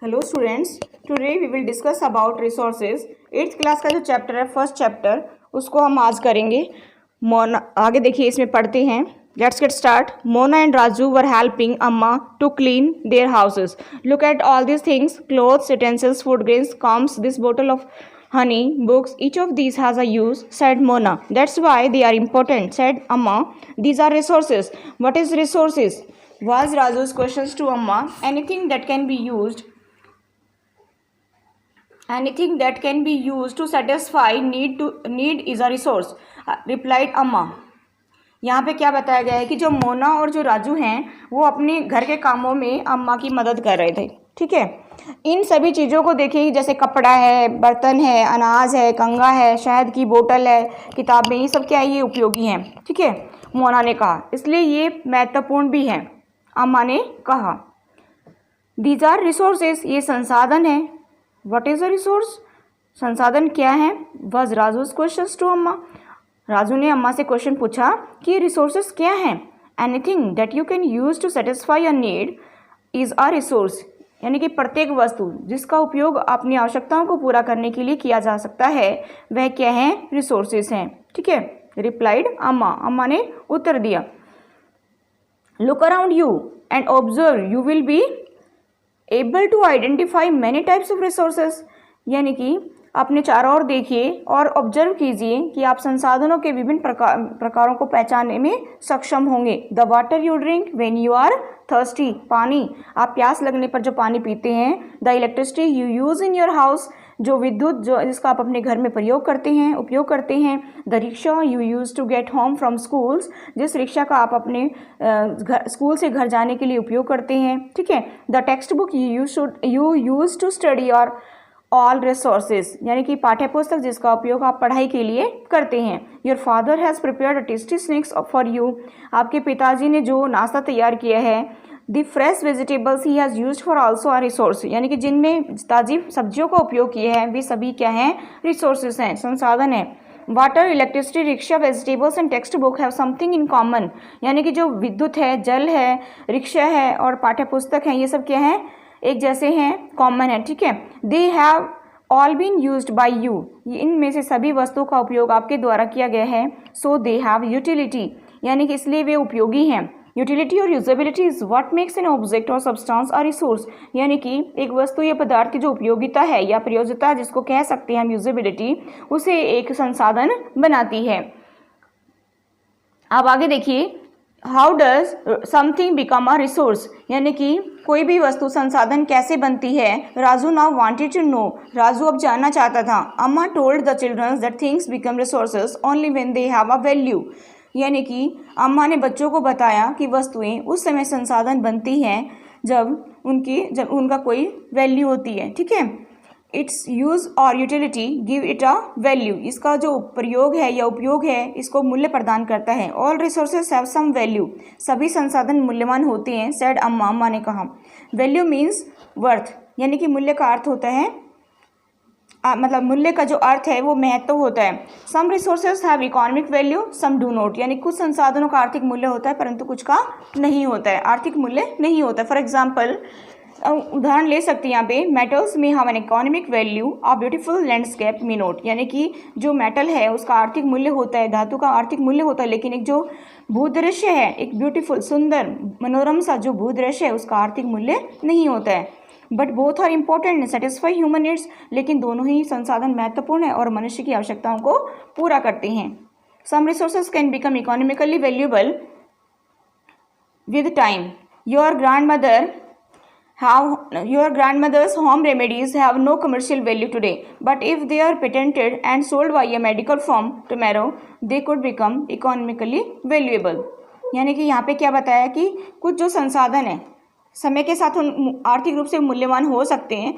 Hello students, today we will discuss about resources. 8th class का जो chapter है, first chapter, उसको हम आज करेंगे। मोना, आगे देखिए इसमें पढ़ते हैं। Let's get start. Mona and Raju were helping Amma to clean their houses. Look at all this things, clothes, utensils, food grains, combs, this bottle of honey, books, each of these has a use, said Mona. That's why they are important, said Amma. These are resources. What is resources? Was Raju's questions to Amma. Anything that can be used to satisfy need is a resource, replied Amma. यहाँ पे क्या बताया गया है कि जो मोना और जो राजू हैं वो अपने घर के कामों में अम्मा की मदद कर रहे थे। ठीक है, इन सभी चीज़ों को देखिए, जैसे कपड़ा है, बर्तन है, अनाज है, कंघा है, शहद की बोतल है, किताबें, ये सब क्या है, ये उपयोगी हैं। ठीक है, मोना ने कहा, इसलिए ये महत्वपूर्ण भी हैं। अम्मा ने कहा, दीज आर रिसोर्सेज, ये संसाधन है। What is a resource? संसाधन क्या है? वॉज राजूज क्वेश्चन टू अम्मा। राजू ने अम्मा से क्वेश्चन पूछा कि रिसोर्सेज क्या हैं। Anything that you can use to satisfy a need is a resource, यानी कि प्रत्येक वस्तु जिसका उपयोग अपनी आवश्यकताओं को पूरा करने के लिए किया जा सकता है, वह क्या है? रिसोर्सेज हैं। ठीक है, रिप्लाइड अम्मा, अम्मा ने उत्तर दिया। Look around you and observe, you will be able to identify many types of resources, यानी कि अपने चारों ओर देखिए और ऑब्जर्व कीजिए कि आप संसाधनों के विभिन्न प्रकारों को पहचानने में सक्षम होंगे। The water you drink when you are thirsty, पानी आप प्यास लगने पर जो पानी पीते हैं। The electricity you use in your house, जो विद्युत जिसका आप अपने घर में उपयोग करते हैं। The rickshaw you use to get home from schools, जिस रिक्शा का आप अपने स्कूल से घर जाने के लिए उपयोग करते हैं। ठीक है, the textbook you use to study और ऑल रिसोर्सेज, यानी कि पाठ्य पुस्तक जिसका उपयोग आप पढ़ाई के लिए करते हैं। Your father has prepared a tasty snacks for you, आपके पिताजी ने जो नाश्ता तैयार किया है। The fresh vegetables he has used for also are resource, यानी कि जिनमें ताज़ी सब्जियों का उपयोग किया है वे सभी क्या हैं? रिसोर्सेज हैं, संसाधन हैं। Water, electricity, rickshaw, vegetables and text book have something in common, यानी कि जो विद्युत है, जल है, रिक्शा है और पाठ्य पुस्तक हैं, ये सब क्या हैं? एक जैसे हैं, कॉमन है। ठीक है, they have all been used by you, इनमें से सभी वस्तुओं का उपयोग आपके द्वारा किया गया है। सो दे हैव यूटिलिटी, यानी कि इसलिए वे उपयोगी हैं। यूटिलिटी और usability is what makes an object और सब्सटेंस अ रिसोर्स, यानी कि एक वस्तु या पदार्थ की जो उपयोगिता है या प्रयोज्यता जिसको कह सकते हैं हम यूजेबिलिटी, उसे एक संसाधन बनाती है। अब आगे देखिए, how does something become a resource, यानी कि कोई भी वस्तु संसाधन कैसे बनती है। Raju now wanted to know, Raju अब जानना चाहता था। अम्मा told the childrens that things become resources only when they have a value, यानी कि अम्मा ने बच्चों को बताया कि वस्तुएं उस समय संसाधन बनती हैं जब उनका कोई वैल्यू होती है। ठीक है, इट्स यूज और utility give it a value, इसका जो प्रयोग है या उपयोग है इसको मूल्य प्रदान करता है। All resources have some value, सभी संसाधन मूल्यवान होते हैं। सेड अम्मा, अम्मा ने कहा। वैल्यू मीन्स वर्थ, यानी कि मूल्य का अर्थ होता है मतलब मूल्य का जो अर्थ है वो महत्व होता है। Some resources have economic value, some do not, यानी कुछ संसाधनों का आर्थिक मूल्य होता है परंतु कुछ का नहीं होता है, आर्थिक मूल्य नहीं होता है। फॉर एग्जाम्पल, उदाहरण ले सकते हैं यहाँ पे, मेटल्स में have an economic value, a beautiful landscape may not, यानी कि जो मेटल है उसका आर्थिक मूल्य होता है, धातु का आर्थिक मूल्य होता है, लेकिन एक जो भूदृश्य है, एक ब्यूटीफुल सुंदर मनोरम सा जो भूदृश्य है उसका आर्थिक मूल्य नहीं होता है। But both are important and satisfy human needs, लेकिन दोनों ही संसाधन महत्वपूर्ण है और मनुष्य की आवश्यकताओं को पूरा करते हैं। Some resources can become economically valuable with time. Your grandmother's home remedies have no commercial value today, but if they are patented and sold by a medical firm tomorrow, they could become economically valuable. यानी कि यहाँ पे क्या बताया कि कुछ जो संसाधन है समय के साथ उन आर्थिक रूप से मूल्यवान हो सकते हैं,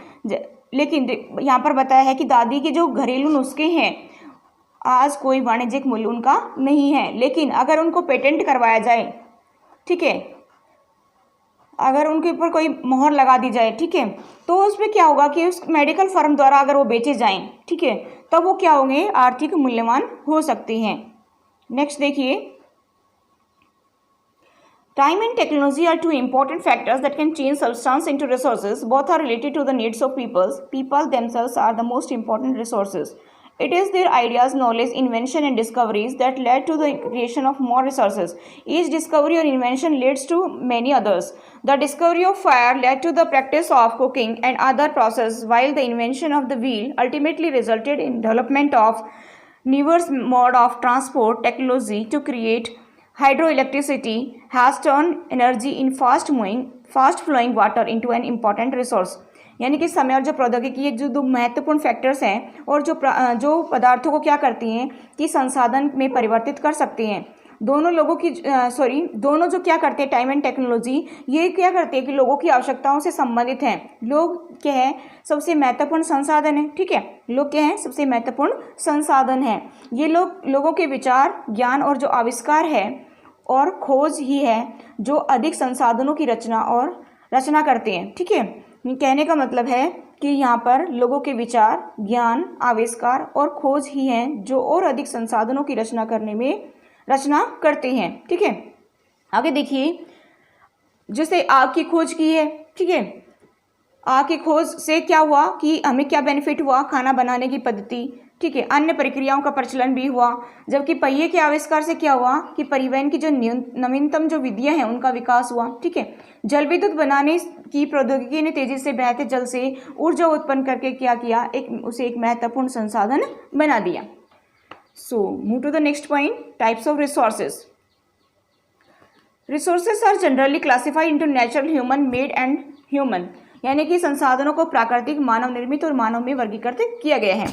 लेकिन यहाँ पर बताया है कि दादी के जो घरेलू नुस्खे हैं आज कोई वाणिज्यिक मूल्य उनका नहीं है, लेकिन अगर उनको पेटेंट करवाया जाए, ठीक है, अगर उनके ऊपर कोई मोहर लगा दी जाए, ठीक है, तो उसमें क्या होगा कि उस मेडिकल फर्म द्वारा अगर वो बेचे जाएं, ठीक है, तब वो क्या होंगे? आर्थिक मूल्यवान हो सकते हैं। नेक्स्ट देखिए, Time and technology are two important factors that can change substance into resources. Both are related to the needs of peoples. People themselves are the most important resources. It is their ideas, knowledge, invention and discoveries that led to the creation of more resources. Each discovery or invention leads to many others. The discovery of fire led to the practice of cooking and other processes, while the invention of the wheel ultimately resulted in development of newer mode of transport technology to create hydroelectricity has turned energy in fast flowing water into an important resource. यानी कि समय और जो प्रौद्योगिकी ये जो दो महत्वपूर्ण फैक्टर्स हैं और जो पदार्थों को क्या करती हैं कि संसाधन में परिवर्तित कर सकती हैं। दोनों दोनों जो क्या करते हैं, टाइम एंड टेक्नोलॉजी, ये क्या करते हैं कि लोगों की आवश्यकताओं से संबंधित हैं। लोग क्या है, सबसे महत्वपूर्ण संसाधन है। ठीक है, लोग क्या है, सबसे महत्वपूर्ण संसाधन है। ये लोगों के विचार, ज्ञान और जो आविष्कार है और खोज ही है जो अधिक संसाधनों की रचना करते हैं। ठीक है, कहने का मतलब है कि यहाँ पर लोगों के विचार, ज्ञान, आविष्कार और खोज ही हैं जो और अधिक संसाधनों की रचना करते हैं। ठीक है, आगे देखिए, जैसे आग की खोज की है। ठीक है, आग की खोज से क्या हुआ कि हमें क्या बेनिफिट हुआ, खाना बनाने की पद्धति। ठीक है, अन्य प्रक्रियाओं का प्रचलन भी हुआ। जबकि पहिए के आविष्कार से क्या हुआ कि परिवहन की जो नवीनतम जो विधियां हैं उनका विकास हुआ। ठीक है, जल विद्युत बनाने की प्रौद्योगिकी ने तेजी से बहते जल से ऊर्जा उत्पन्न करके क्या किया, उसे एक महत्वपूर्ण संसाधन बना दिया। So move to the next point, types of resources. Resources are generally classified into natural, human made and human, यानी कि संसाधनों को प्राकृतिक, मानव निर्मित और मानव में वर्गीकृत किया गया है।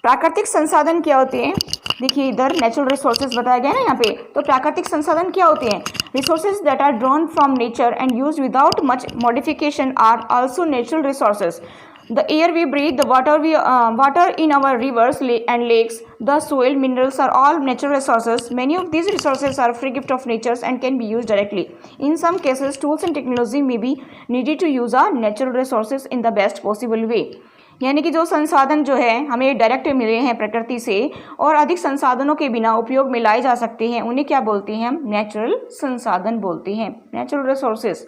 प्राकृतिक संसाधन क्या होते हैं, देखिए इधर नेचुरल रिसोर्सेज बताया गया है ना यहाँ पे। तो प्राकृतिक संसाधन क्या होते हैं, resources that are drawn from nature and used without much modification are also natural resources. The air we breathe, the water in our rivers and lakes, the soil, minerals are all natural resources. Many of these resources are free gift of nature and can be used directly. In some cases, tools and technology may be needed to use our natural resources in the best possible way. यानी कि जो संसाधन जो है हमें direct मिले हैं प्रकृति से और अधिक संसाधनों के बिना उपयोग में लाए जा सकते हैं, उन्हें क्या बोलते हैं हम, नेचुरल संसाधन बोलते हैं, नेचुरल रिसोर्सेज।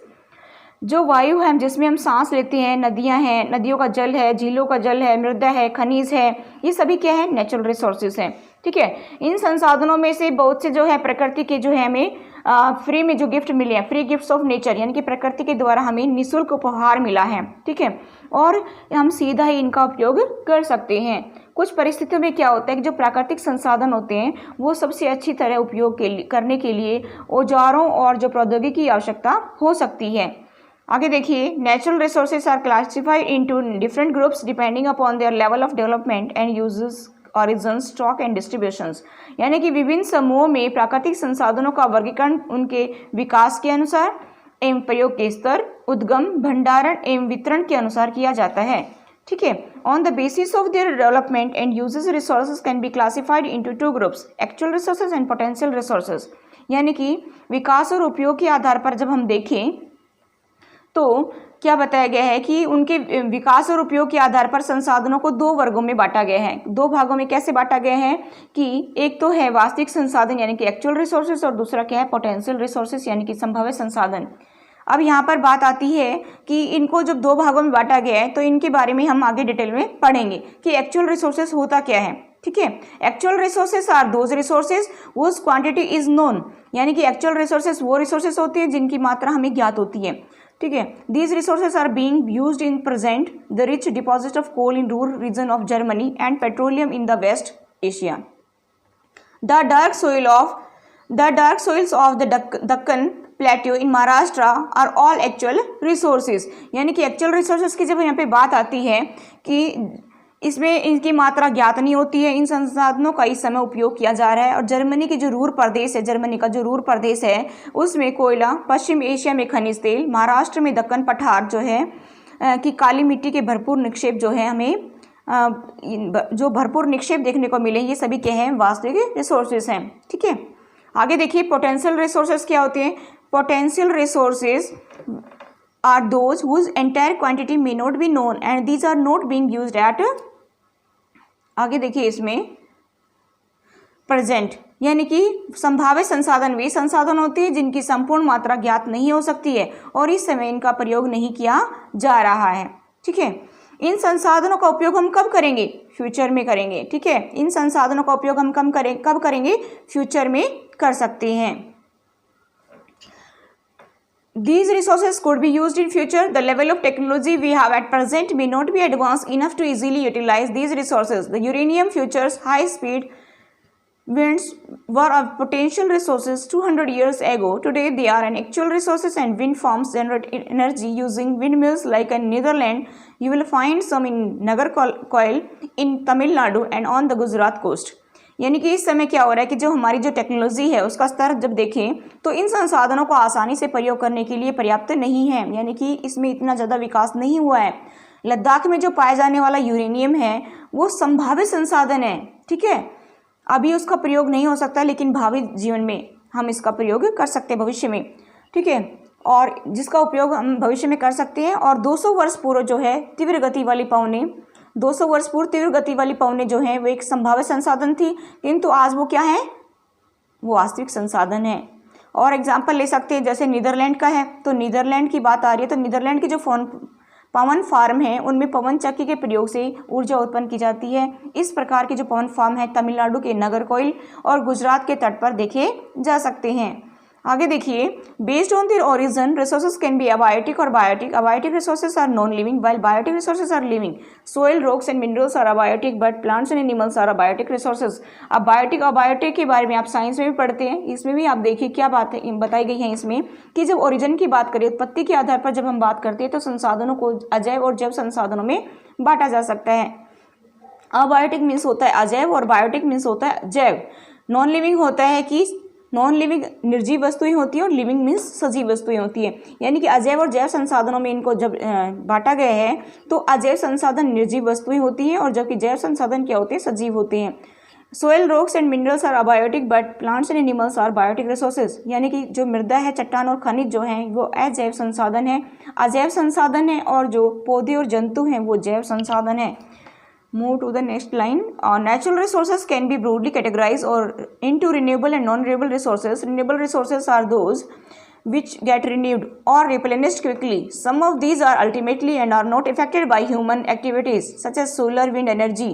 जो वायु है जिसमें हम सांस लेते हैं, नदियां हैं, नदियों का जल है, झीलों का जल है, मृदा है, खनिज है, ये सभी क्या है, नेचुरल रिसोर्सेज हैं। ठीक है, इन संसाधनों में से बहुत से जो है प्रकृति के जो है हमें फ्री में जो गिफ्ट मिले हैं, फ्री गिफ्ट्स ऑफ नेचर, यानी कि प्रकृति के द्वारा हमें निःशुल्क उपहार मिला है। ठीक है, और हम सीधा ही इनका उपयोग कर सकते हैं। कुछ परिस्थितियों में क्या होता है कि जो प्राकृतिक संसाधन होते हैं वो सबसे अच्छी तरह उपयोग करने के लिए औजारों और जो प्रौद्योगिकी की आवश्यकता हो सकती है। आगे देखिए, natural resources are classified into different groups depending upon their level of development and uses, origin, stock and distributions, यानी कि विभिन्न समूहों में प्राकृतिक संसाधनों का वर्गीकरण उनके विकास के अनुसार एवं प्रयोग के स्तर, उद्गम, भंडारण एवं वितरण के अनुसार किया जाता है। ठीक है, on the basis of their development and uses, resources can be classified into two groups, actual resources and potential resources. यानी कि विकास और उपयोग के आधार पर जब हम देखें तो क्या बताया गया है कि उनके विकास और उपयोग के आधार पर संसाधनों को दो वर्गों में बांटा गया है। दो भागों में कैसे बांटा गया है कि एक तो है वास्तविक संसाधन यानी कि एक्चुअल रिसोर्सेज और दूसरा क्या है, पोटेंशियल रिसोर्सेज यानी कि संभावित संसाधन। अब यहाँ पर बात आती है कि इनको जब दो भागों में बांटा गया है तो इनके बारे में हम आगे डिटेल में पढ़ेंगे कि एक्चुअल रिसोर्सेज होता क्या है। ठीक है, actual resources are those resources whose quantity is known, यानी कि एक्चुअल रिसोर्सेज वो रिसोर्सेज होती है जिनकी मात्रा हमें ज्ञात होती है। ठीक है, these resources are being used in present the rich deposit of coal in rural region of Germany and petroleum in the West Asia. The dark soils of the Deccan plateau in Maharashtra are all actual resources, यानी कि actual resources की जब यहाँ पे बात आती है कि इसमें इनकी मात्रा ज्ञात नहीं होती है, इन संसाधनों का इस समय उपयोग किया जा रहा है। और जर्मनी की जो रूर प्रदेश है, जर्मनी का जो रूर प्रदेश है उसमें कोयला, पश्चिम एशिया में खनिज तेल, महाराष्ट्र में दक्कन पठार जो है कि काली मिट्टी के भरपूर निक्षेप जो है हमें जो भरपूर निक्षेप देखने को मिले, ये सभी क्या हैं, वास्तविक रिसोर्सेज हैं। ठीक है, आगे देखिए पोटेंशियल रिसोर्सेज क्या होते हैं। Potential resources are those whose entire quantity may not be known and these are not being used at, आगे देखिए इसमें प्रेजेंट, यानी कि संभावित संसाधन वे संसाधन होते हैं जिनकी संपूर्ण मात्रा ज्ञात नहीं हो सकती है और इस समय इनका प्रयोग नहीं किया जा रहा है। ठीक है, इन संसाधनों का उपयोग हम कब करेंगे? फ्यूचर में करेंगे। ठीक है, इन संसाधनों का उपयोग हम कब करेंगे? फ्यूचर में कर सकते हैं। These resources could be used in future. The level of technology we have at present may not be advanced enough to easily utilize these resources. The uranium futures high-speed winds were of potential resources 200 years ago. Today they are an actual resources and wind farms generate energy using windmills like in Netherlands. You will find some in Nagarcoil in Tamil Nadu and on the Gujarat coast. यानी कि इस समय क्या हो रहा है कि जो हमारी जो टेक्नोलॉजी है उसका स्तर जब देखें तो इन संसाधनों को आसानी से प्रयोग करने के लिए पर्याप्त नहीं है, यानी कि इसमें इतना ज़्यादा विकास नहीं हुआ है। लद्दाख में जो पाया जाने वाला यूरेनियम है वो संभावित संसाधन है। ठीक है, अभी उसका प्रयोग नहीं हो सकता, लेकिन भावी जीवन में हम इसका प्रयोग कर सकते हैं भविष्य में। ठीक है, और जिसका उपयोग हम भविष्य में कर सकते हैं। और 200 वर्ष पूर्व जो है तीव्र गति वाली पवनें 200 वर्ष पूर्व तीव्र गति वाली पवनें जो हैं वो एक संभावित संसाधन थी, किंतु आज वो क्या है? वो वास्तविक संसाधन है। और एग्जाम्पल ले सकते हैं, जैसे नीदरलैंड का है, तो नीदरलैंड की बात आ रही है तो नीदरलैंड की जो पवन फार्म है उनमें पवन चक्की के प्रयोग से ऊर्जा उत्पन्न की जाती है। इस प्रकार के जो पवन फार्म है तमिलनाडु के नागरकोइल और गुजरात के तट पर देखे जा सकते हैं। आगे देखिए, based on their origin resources can be abiotic और biotic. Abiotic resources are non living while biotic resources are living. Soil, rocks and minerals are abiotic but plants and animals are abiotic resources. अब biotic abiotic के बारे में आप science में भी पढ़ते हैं, इसमें भी आप देखिए क्या बातें बताई गई हैं इसमें कि जब ओरिजिन की बात करें, उत्पत्ति के आधार पर जब हम बात करते हैं तो संसाधनों को अजैव और जैव संसाधनों में बांटा जा सकता है। अबायोटिक मीन्स होता है अजैव और बायोटिक मीन्स होता है जैव। नॉन लिविंग होता है कि नॉन लिविंग निर्जीव वस्तुएं होती हैं और लिविंग मीन्स सजीव वस्तुएं होती हैं। यानी कि अजैव और जैव संसाधनों में इनको जब बांटा गया है तो अजैव संसाधन निर्जीव वस्तुएं होती हैं और जबकि जैव संसाधन क्या होते हैं? सजीव होते हैं। Soil, rocks and minerals are abiotic but plants and animals are biotic resources. यानी कि जो मृदा है, चट्टान और खनिज जो हैं वो अजैव संसाधन है, अजैव संसाधन है, और जो पौधे और जंतु हैं वो जैव संसाधन है। Move to the next line. Natural resources can be broadly categorized or into renewable and non-renewable resources. Renewable resources are those which get renewed or replenished quickly. Some of these are ultimately and are not affected by human activities, such as solar, wind energy.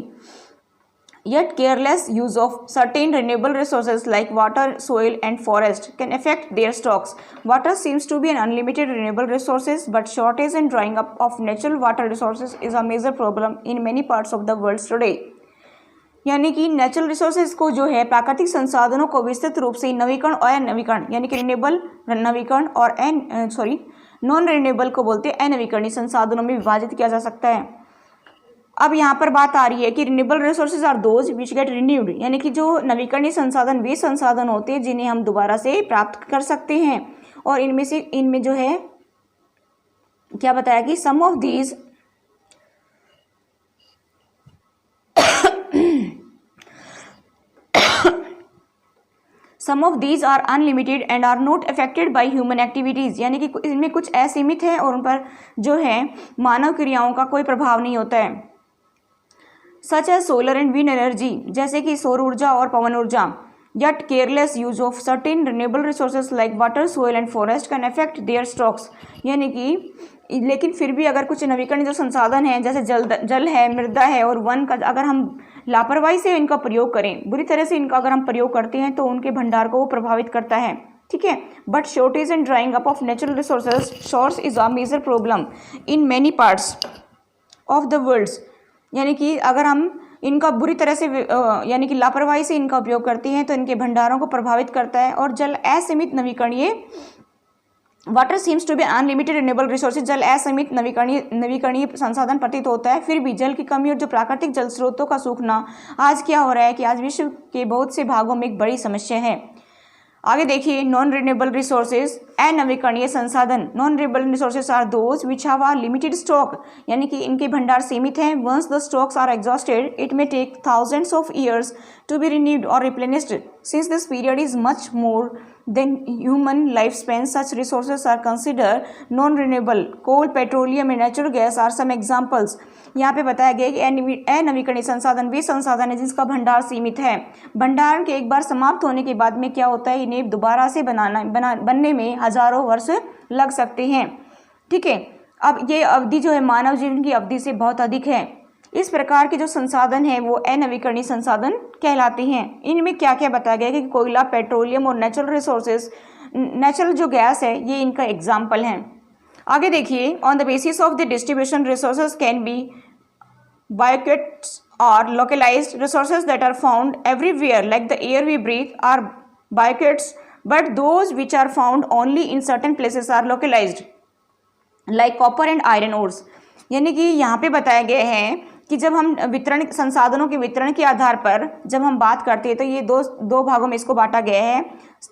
Yet careless use of certain renewable resources like water, soil and forest can affect their stocks. Water seems to be an unlimited renewable resources, but shortage and drying up of natural water resources is a major problem in many parts of the world today. यानी कि natural resources को जो है प्राकृतिक संसाधनों को विस्तृत रूप से नवीकरण और अनवीकरण यानी कि रिन्यूएबल नवीकरण और नॉन रिन्यूएबल को बोलते हैं अनवीकरणीय संसाधनों में विभाजित किया जा सकता है। अब यहाँ पर बात आ रही है कि renewable resources are those which get renewed, यानी कि जो नवीकरणीय संसाधन वे संसाधन होते हैं जिन्हें हम दोबारा से प्राप्त कर सकते हैं। और इनमें जो है क्या बताया कि some of these some of these are unlimited and are not affected by human activities, यानी कि इनमें कुछ असीमित है और उन पर जो है मानव क्रियाओं का कोई प्रभाव नहीं होता है। Such as solar and wind energy, जैसे कि सौर ऊर्जा और पवन ऊर्जा। Yet careless use of certain renewable resources like water, soil and forest can affect their stocks, यानी कि लेकिन फिर भी अगर कुछ नवीकरणीय जो संसाधन हैं जैसे जल है, मृदा है और वन का अगर हम लापरवाही से इनका प्रयोग करें, बुरी तरह से इनका अगर हम प्रयोग करते हैं तो उनके भंडार को वो प्रभावित करता है। ठीक है, but shortage and drying up of natural resources source is a major problem in many parts of the world, यानी कि अगर हम इनका बुरी तरह से यानी कि लापरवाही से इनका उपयोग करते हैं तो इनके भंडारों को प्रभावित करता है। और जल असीमित नवीकरणीय water seems to be unlimited renewable resources, जल असीमित नवीकरणीय संसाधन प्रतीत होता है। फिर भी जल की कमी और जो प्राकृतिक जल स्रोतों का सूखना आज क्या हो रहा है कि आज विश्व के बहुत से भागों में एक बड़ी समस्या है। आगे देखिए, नॉन रिन्यूएबल रिसोर्सेज अनवीकरणीय संसाधन। Non renewable resources are those which have a limited stock, यानी कि इनके भंडार सीमित हैं। Once the stocks are exhausted it may take thousands of years to be renewed और replenished, since this period is much more then human lifespan. Such resources are considered non-renewable. Coal, petroleum and natural gas are some examples. यहाँ पे बताया गया कि अनवीकरणीय संसाधन वे संसाधन है जिसका भंडार सीमित है। भंडारण के एक बार समाप्त होने के बाद में क्या होता है, इन्हें दोबारा से बनने में हजारों वर्ष लग सकते हैं। ठीक है, अब ये अवधि जो है मानव जीवन की अवधि से बहुत अधिक है। इस प्रकार के जो संसाधन हैं वो अनवीकरणीय संसाधन कहलाते हैं। इनमें क्या क्या बताया गया है कि कोयला, पेट्रोलियम और नेचुरल रिसोर्सेज, नेचुरल जो गैस है ये इनका एग्जाम्पल है। आगे देखिए, on the basis of the distribution resources can be ubiquitous और localized resources that are found everywhere like the air we breathe are ubiquitous but those which are found only in certain places are localized like copper and iron ores. यानी कि यहाँ पे बताया गया है कि जब हम वितरण संसाधनों के वितरण के आधार पर जब हम बात करते हैं तो ये दो भागों में इसको बांटा गया है,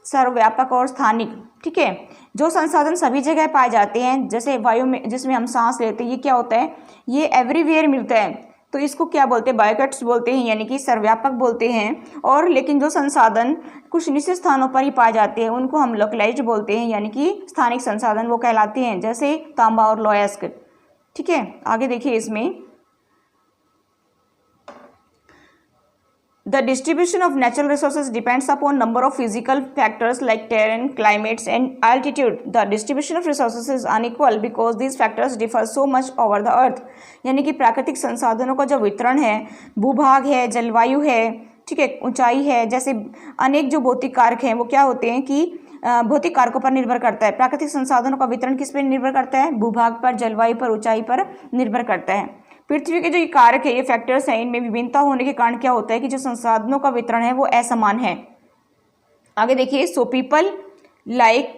सर्वव्यापक और स्थानिक। ठीक है, जो संसाधन सभी जगह पाए जाते हैं जैसे वायु में जिसमें हम सांस लेते हैं, ये क्या होता है, ये एवरीवेयर मिलता है, तो इसको क्या बोलते हैं, बायोकेट्स बोलते हैं, यानी कि सर्वव्यापक बोलते हैं। और लेकिन जो संसाधन कुछ निश्चित स्थानों पर ही पाए जाते हैं उनको हम लोकलाइज्ड बोलते हैं, यानी कि स्थानिक संसाधन वो कहलाते हैं, जैसे तांबा और लोयस्क। ठीक है, आगे देखिए, इसमें The distribution of natural resources depends upon number of physical factors like terrain, climates and altitude. The distribution of resources is unequal because these factors differ so much over the earth. यानी कि प्राकृतिक संसाधनों का जो वितरण है, भूभाग है, जलवायु है, ठीक है, ऊंचाई है, जैसे अनेक जो भौतिक कारक हैं वो क्या होते हैं कि भौतिक कारकों पर निर्भर करता है। प्राकृतिक संसाधनों का वितरण किस पर निर्भर करता है, भूभाग पर, जलवायु पर, ऊंचाई पर निर्भर करता है। पृथ्वी के जो ये कारक है, ये फैक्टर्स हैं, इनमें विभिन्नता होने के कारण क्या होता है कि जो संसाधनों का वितरण है वो असमान है। आगे देखिए, so people like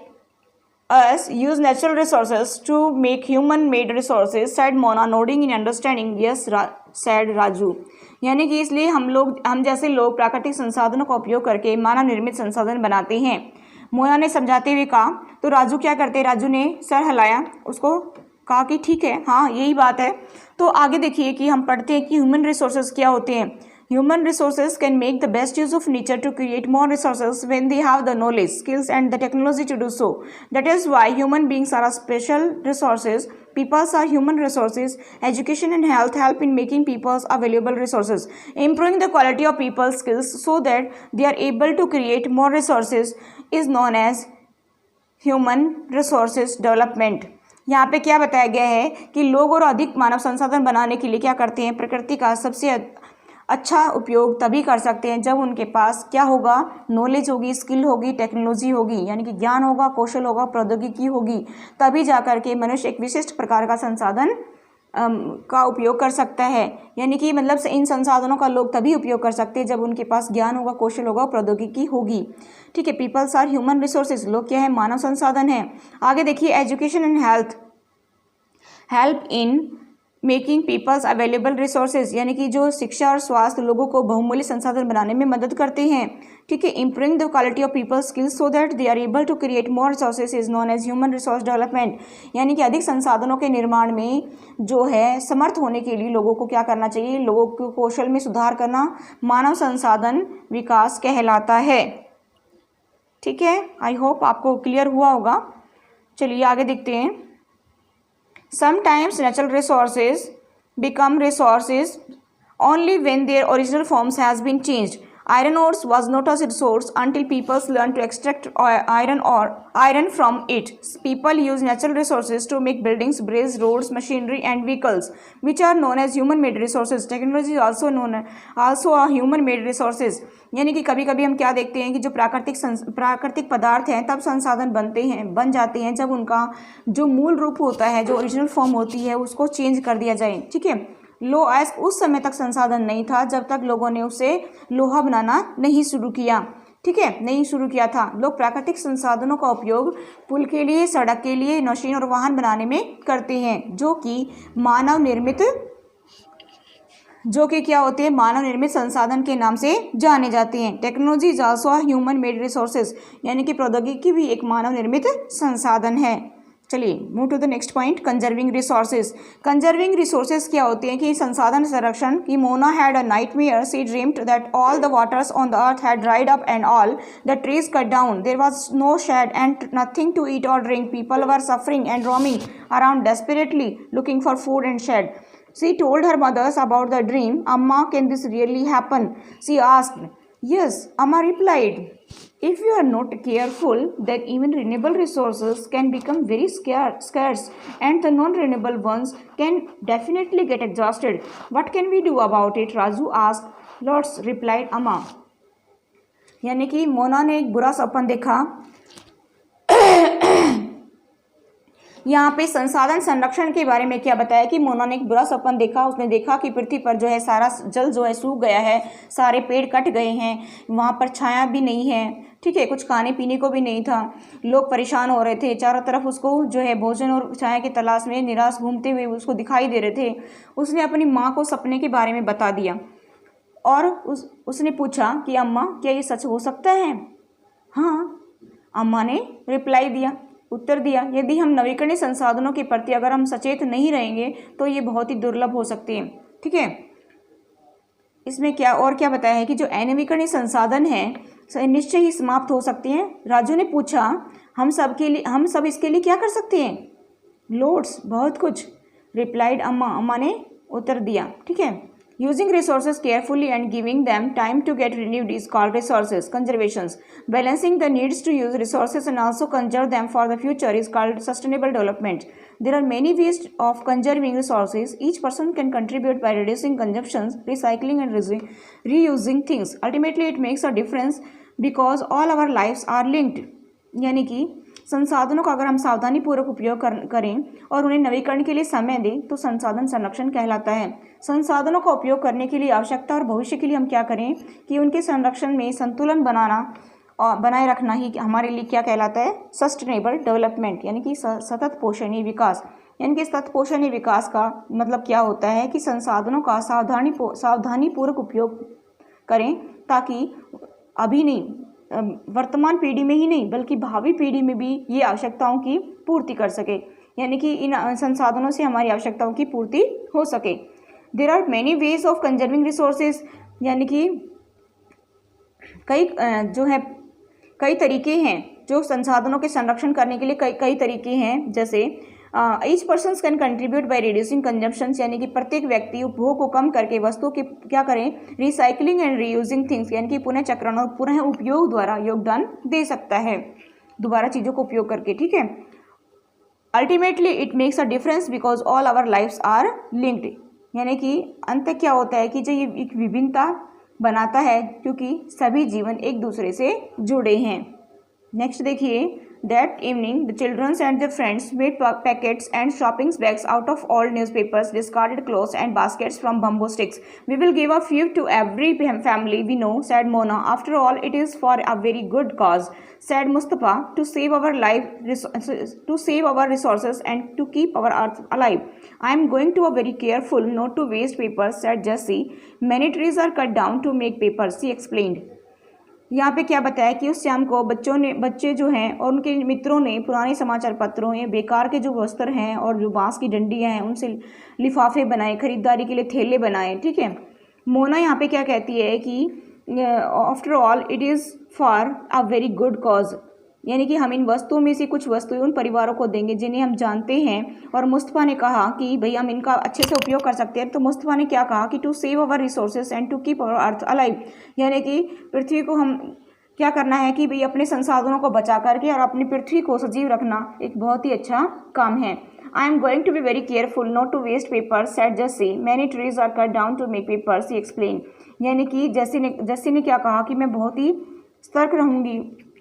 us use natural resources to make human made resources, said Mona nodding in understanding, yes said Raju. यानी कि इसलिए हम जैसे लोग प्राकृतिक संसाधनों का उपयोग करके मानव निर्मित संसाधन बनाते हैं, मोना ने समझाते हुए कहा। तो राजू क्या करते, राजू ने सर हिलाया, उसको कहा कि ठीक है, हाँ यही बात है। तो आगे देखिए कि हम पढ़ते हैं कि ह्यूमन रिसोर्सेज क्या होते हैं। Human resources can make the best use of nature to create more resources when they have the knowledge, skills and the technology to do so. That is why human beings are special resources, peoples are human resources. Education and health help in making peoples a valuable resources. Improving the quality of people's skills so that they are able to create more resources is known as human resources development. यहाँ पे क्या बताया गया है कि लोग और अधिक मानव संसाधन बनाने के लिए क्या करते हैं, प्रकृति का सबसे अच्छा उपयोग तभी कर सकते हैं जब उनके पास क्या होगा, नॉलेज होगी, स्किल होगी, टेक्नोलॉजी होगी, यानी कि ज्ञान होगा, कौशल होगा, प्रौद्योगिकी होगी, तभी जाकर के मनुष्य एक विशिष्ट प्रकार का संसाधन का उपयोग कर सकता है। यानी कि मतलब इन संसाधनों का लोग तभी उपयोग कर सकते हैं जब उनके पास ज्ञान होगा, कौशल होगा, प्रौद्योगिकी होगी। ठीक है, पीपल्स आर ह्यूमन रिसोर्सेज, लोग क्या है, मानव संसाधन है। आगे देखिए, education and health help in making peoples available resources, यानी कि जो शिक्षा और स्वास्थ्य लोगों को बहुमूल्य संसाधन बनाने में मदद करते हैं। ठीक है, improving the quality of peoples skills so that they are able to create more resources is known as human resource development. यानी कि अधिक संसाधनों के निर्माण में जो है समर्थ होने के लिए लोगों को क्या करना चाहिए, लोगों के कौशल में सुधार करना मानव संसाधन विकास कहलाता है। ठीक है, आई होप आपको क्लियर हुआ होगा। चलिए आगे देखते हैं। Sometimes natural resources become resources only when their original forms has been changed. Iron ore was not a resource until peoples learned to extract iron from it. People use natural resources to make buildings, bridges, roads, machinery, and vehicles, which are known as human-made resources. Technology is also a human-made resources. यानी कि कभी कभी हम क्या देखते हैं कि जो प्राकृतिक पदार्थ हैं तब संसाधन बन जाते हैं जब उनका जो मूल रूप होता है, जो ओरिजिनल फॉर्म होती है, उसको चेंज कर दिया जाए। ठीक है, उस समय तक संसाधन नहीं था जब तक लोगों ने उसे लोहा बनाना नहीं शुरू किया। ठीक है, नहीं शुरू किया था। लोग प्राकृतिक संसाधनों का उपयोग पुल के लिए, सड़क के लिए, मशीन और वाहन बनाने में करते हैं, जो कि क्या होते हैं, मानव निर्मित संसाधन के नाम से जाने जाते हैं। Technology is also human made resources, यानी कि प्रौद्योगिकी भी एक मानव निर्मित संसाधन है। चलिए move to the next point, conserving resources. Conserving resources क्या होते हैं कि संसाधन संरक्षण। की Mona had a nightmare, she dreamed that all the waters on the earth had dried up and all the trees cut down, there was no shade and nothing to eat or drink, people were suffering and roaming around desperately looking for food and shed. She told her mothers about the dream. Amma, can this really happen? She asked. Yes, Amma replied. If you are not careful, then even renewable resources can become very scarce, and the non-renewable ones can definitely get exhausted. What can we do about it? Raju asked. Lots, replied Amma. यानी कि मोना ने एक बुरा सपन देखा। यहाँ पे संसाधन संरक्षण के बारे में क्या बताया कि मोना ने एक बुरा सपन देखा। उसने देखा कि पृथ्वी पर जो है सारा जल जो है सूख गया है, सारे पेड़ कट गए हैं, वहाँ पर छाया भी नहीं है, ठीक है, कुछ खाने पीने को भी नहीं था, लोग परेशान हो रहे थे, चारों तरफ उसको जो है भोजन और छाया की तलाश में निराश घूमते हुए उसको दिखाई दे रहे थे। उसने अपनी माँ को सपने के बारे में बता दिया और उसने पूछा कि अम्मा, क्या ये सच हो सकता है? हाँ, अम्मा ने रिप्लाई दिया, उत्तर दिया। यदि हम नवीकरणीय संसाधनों के प्रति अगर हम सचेत नहीं रहेंगे तो ये बहुत ही दुर्लभ हो सकते हैं, ठीक है। इसमें क्या और क्या बताया है कि जो अनवीकरणीय संसाधन हैं निश्चय ही समाप्त हो सकते हैं। राजू ने पूछा, हम सब इसके लिए क्या कर सकते हैं? लोड्स, बहुत कुछ, रिप्लाइड अम्मा, अम्मा ने उत्तर दिया, ठीक है। Using resources carefully and giving them time to get renewed is called resources conservations. Balancing the needs to use resources and also conserve them for the future is called sustainable development. There are many ways of conserving resources. Each person can contribute by reducing consumptions, recycling and reusing things. Ultimately, it makes a difference because all our lives are linked. यानी कि संसाधनों का अगर हम सावधानीपूर्वक उपयोग करें और उन्हें नवीकरण के लिए समय दें तो संसाधन संरक्षण कहलाता है। संसाधनों का उपयोग करने के लिए आवश्यकता और भविष्य के लिए हम क्या करें कि उनके संरक्षण में संतुलन बनाए रखना ही हमारे लिए क्या कहलाता है? सस्टेनेबल डेवलपमेंट, यानी कि सतत पोषणीय विकास। यानी कि सतत पोषणीय विकास का मतलब क्या होता है कि संसाधनों का सावधानीपूर्वक उपयोग करें ताकि अभी नहीं, वर्तमान पीढ़ी में ही नहीं बल्कि भावी पीढ़ी में भी ये आवश्यकताओं की पूर्ति कर सके, यानी कि इन संसाधनों से हमारी आवश्यकताओं की पूर्ति हो सके। There are many ways of conserving resources, यानी कि कई तरीके हैं जो संसाधनों के संरक्षण करने के लिए कई तरीके हैं। जैसे each person can contribute by reducing consumptions, यानी कि प्रत्येक व्यक्ति उपभोग को कम करके वस्तुओं के क्या करें? रिसाइकलिंग एंड रीयूजिंग थिंग्स, यानी कि पुनः चक्रण और पुनः उपयोग द्वारा योगदान दे सकता है, दोबारा चीज़ों को उपयोग करके, ठीक है। Ultimately it makes a difference because all our lifes are linked, यानी कि अंत क्या होता है कि जो ये एक विभिन्नता बनाता है क्योंकि सभी जीवन एक दूसरे से जुड़े हैं। नेक्स्ट देखिए, that evening the children and their friends made packets and shopping bags out of old newspapers, discarded clothes and baskets from bamboo sticks. We will give a few to every family we know, said Mona. After all, it is for a very good cause, said Mustafa, to save our resources and to keep our earth alive. I am going to be very careful not to waste paper, said Jessie. Many trees are cut down to make paper, she explained. यहाँ पे क्या बताया कि उस शाम को बच्चे जो हैं और उनके मित्रों ने पुराने समाचार पत्रों या बेकार के जो वस्त्र हैं और जो बांस की डंडियाँ हैं उनसे लिफाफे बनाए, खरीदारी के लिए थैले बनाए, ठीक है। मोना यहाँ पे क्या कहती है कि after all it is for a very good cause, यानी कि हम इन वस्तुओं में से कुछ वस्तुएं उन परिवारों को देंगे जिन्हें हम जानते हैं। और मुस्तफ़ा ने कहा कि भाई हम इनका अच्छे से उपयोग कर सकते हैं। तो मुस्तफ़ा ने क्या कहा कि to save our resources and to keep our earth alive, यानी कि पृथ्वी को हम क्या करना है कि भाई अपने संसाधनों को बचा करके और अपनी पृथ्वी को सजीव रखना एक बहुत ही अच्छा काम है। I am going to be very careful not to waste paper, said Jassi. Many trees are cut down to make paper, she explain. यानी कि जस्सी ने क्या कहा कि मैं बहुत ही सतर्क रहूँगी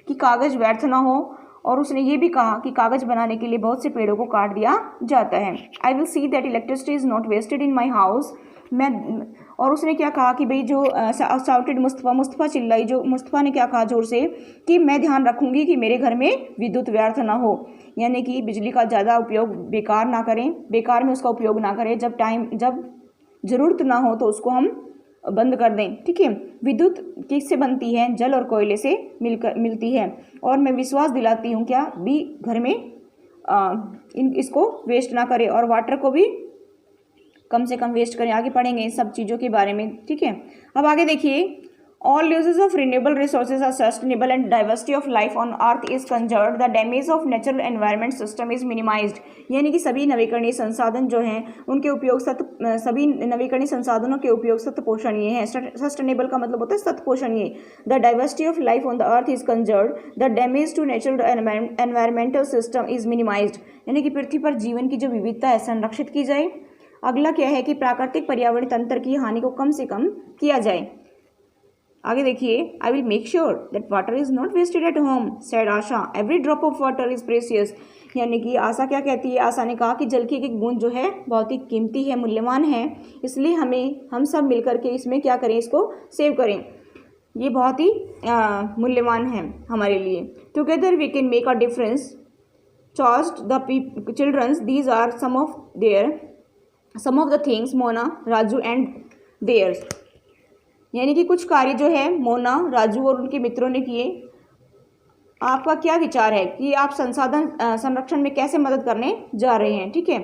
कि कागज़ व्यर्थ ना हो, और उसने ये भी कहा कि कागज़ बनाने के लिए बहुत से पेड़ों को काट दिया जाता है। I will see that electricity is not wasted in my house. और उसने क्या कहा कि भाई जो साउटेड मुस्तफ़ा चिल्लाई, जो मुस्तफ़ा ने क्या कहा जोर से कि मैं ध्यान रखूँगी कि मेरे घर में विद्युत व्यर्थ ना हो, यानी कि बिजली का ज़्यादा उपयोग बेकार ना करें, बेकार में उसका उपयोग ना करें, जब ज़रूरत ना हो तो उसको हम बंद कर दें, ठीक है। विद्युत किससे बनती है? जल और कोयले से मिलती है। और मैं विश्वास दिलाती हूँ क्या भी घर में इसको वेस्ट ना करें और वाटर को भी कम से कम वेस्ट करें। आगे पढ़ेंगे इन सब चीज़ों के बारे में, ठीक है। अब आगे देखिए, all uses of renewable resources are sustainable and diversity of life on earth is conserved, the damage of natural environment system is minimised. यानी कि सभी नवीकरणीय संसाधन जो हैं उनके उपयोग सभी नवीकरणीय संसाधनों के उपयोग सतपोषणीय हैं। सस्टेनेबल का मतलब होता है सतपोषणीय। The diversity of life on the earth is conserved, the damage to natural environmental system is minimised. यानी कि पृथ्वी पर जीवन की जो विविधता है संरक्षित की जाए। अगला क्या है कि प्राकृतिक पर्यावरण तंत्र की हानि को कम से कम किया जाए। आगे देखिए, I will make sure that water is not wasted at home said Asha, every drop of water is precious. यानी कि आशा क्या कहती है, आशा ने कहा कि जल की एक बूंद जो है बहुत ही कीमती है, मूल्यवान है, इसलिए हम सब मिलकर के इसमें क्या करें, इसको सेव करें, ये बहुत ही मूल्यवान है हमारे लिए। Together we can make a difference, charged the childrens, these are some of the things Mona, Raju and theirs. यानी कि कुछ कार्य जो है मोना, राजू और उनके मित्रों ने किए। आपका क्या विचार है कि आप संसाधन संरक्षण में कैसे मदद करने जा रहे हैं, ठीक है।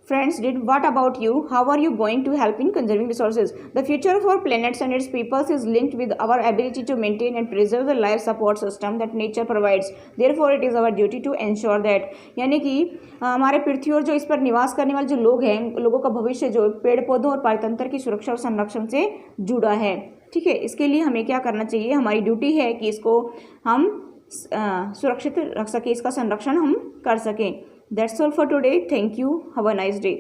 Friends did what about you, how are you going to help in conserving resources. The future of our planets and its peoples is linked with our ability to maintain and preserve the life support system that nature provides, therefore it is our duty to ensure that. यानी कि हमारे पृथ्वी और जो इस पर निवास करने वाले जो लोग हैं, लोगों का भविष्य जो पेड़ पौधों और पारितंत्र की सुरक्षा और संरक्षण से जुड़ा है, ठीक है। इसके लिए हमें क्या करना चाहिए, हमारी ड्यूटी है कि इसको हम सुरक्षित रख सकें, इसका संरक्षण हम कर सकें। That's all for today, thank you, have a nice day.